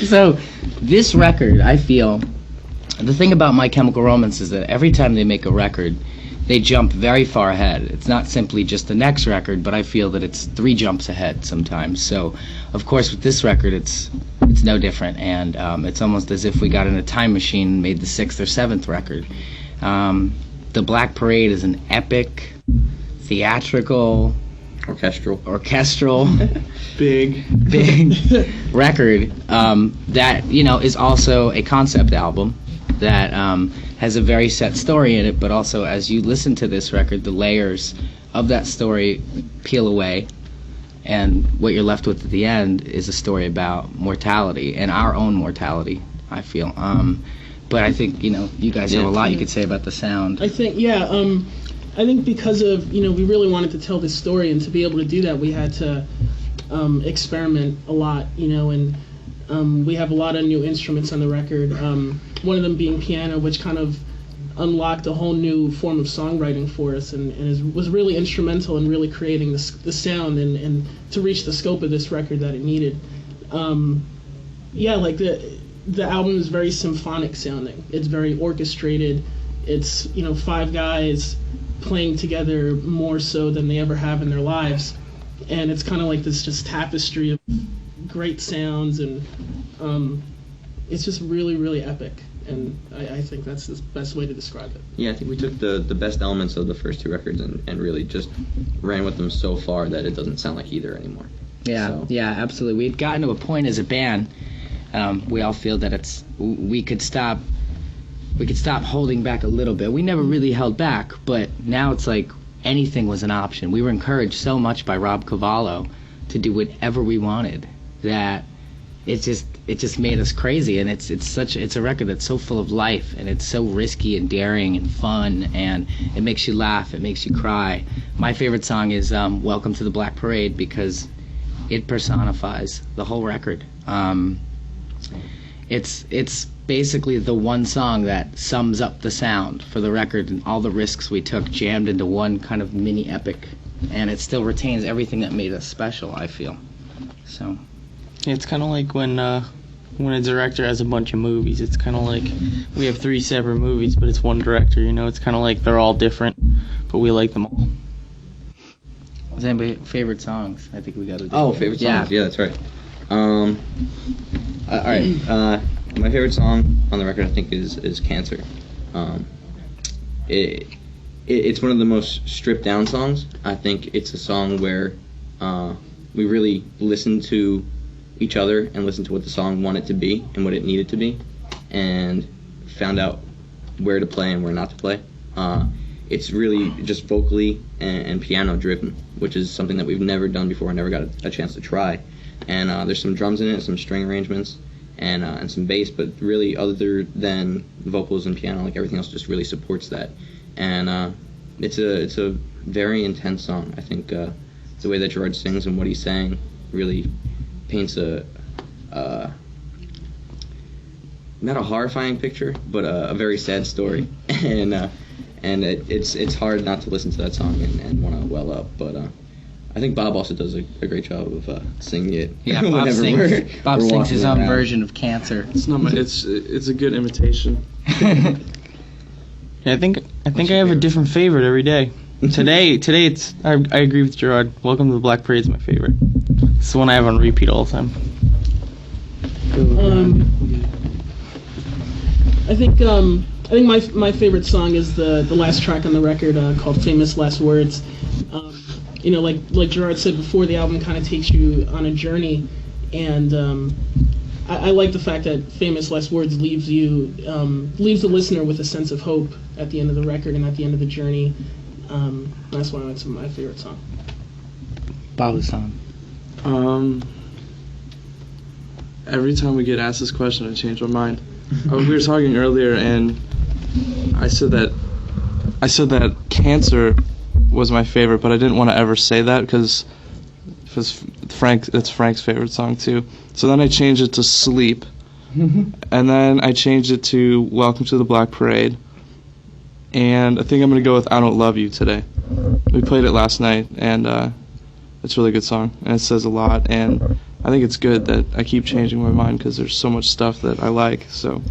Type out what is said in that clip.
So, this record, I feel, the thing about My Chemical Romance is that every time they make a record, they jump very far ahead. It's not simply just the next record, but I feel that it's 3 jumps ahead sometimes. So, of course, with this record, it's no different, and it's almost as if we got in a time machine and made the 6th or 7th record. The Black Parade is an epic, theatrical, orchestral big record that, you know, is also a concept album that has a very set story in it, but also as you listen to this record, the layers of that story peel away, and what you're left with at the end is a story about mortality and our own mortality, I feel. But I think, you know, you guys have a lot you could say about the sound. I think, I think because of, you know, we really wanted to tell this story, and to be able to do that, we had to experiment a lot, you know, and we have a lot of new instruments on the record. One of them being piano, which kind of unlocked a whole new form of songwriting for us, and was really instrumental in really creating the sound and to reach the scope of this record that it needed. Like the album is very symphonic sounding. It's very orchestrated. It's, you know, 5 guys playing together more so than they ever have in their lives, and it's kind of like this just tapestry of great sounds, and it's just really, really epic, and I think that's the best way to describe it. Yeah, I think we took the best elements of the first 2 records and really just ran with them so far that it doesn't sound like either anymore. Yeah, absolutely. We had gotten to a point as a band, we all feel that we could stop holding back a little bit. We never really held back, but now it's like anything was an option. We were encouraged so much by Rob Cavallo to do whatever we wanted that it just made us crazy. And it's a record that's so full of life, and it's so risky and daring and fun, and it makes you laugh, it makes you cry. My favorite song is Welcome to the Black Parade, because it personifies the whole record. It's basically the one song that sums up the sound for the record and all the risks we took jammed into one kind of mini epic, and it still retains everything that made us special, I feel. So it's kind of like when a director has a bunch of movies. It's kind of like we have 3 separate movies, but it's one director, you know. It's kind of like they're all different, but we like them all. Is anybody favorite songs? I think we got to do. Oh, favorite songs. Yeah, that's right. All right. My favorite song on the record, I think, is Cancer. It's one of the most stripped down songs. I think it's a song where we really listened to each other and listened to what the song wanted to be and what it needed to be, and found out where to play and where not to play. It's really just vocally and piano driven, which is something that we've never done before, never got a chance to try. And there's some drums in it, some string arrangements, and some bass, but really other than vocals and piano, like everything else just really supports that. And it's a very intense song. I think the way that Gerard sings and what he's saying really paints a not a horrifying picture, but a very sad story. And it's hard not to listen to that song and want to well up, but I think Bob also does a great job of singing it. Yeah, Bob sings his own version of Cancer. It's not my. It's a good imitation. Yeah, I think I have a different favorite every day. Today it's I agree with Gerard. Welcome to the Black Parade is my favorite. It's the one I have on repeat all the time. I think my favorite song is the last track on the record called Famous Last Words. You know, like Gerard said before, the album kind of takes you on a journey, and I like the fact that Famous Last Words leaves the listener with a sense of hope at the end of the record and at the end of the journey. That's why it's my favorite song. Bob's song. Every time we get asked this question, I change my mind. We were talking earlier, and I said that Cancer was my favorite, but I didn't want to ever say that because it's Frank's favorite song too. So then I changed it to Sleep, and then I changed it to Welcome to the Black Parade, and I think I'm going to go with I Don't Love You today. We played it last night, and it's a really good song, and it says a lot, and I think it's good that I keep changing my mind because there's so much stuff that I like. So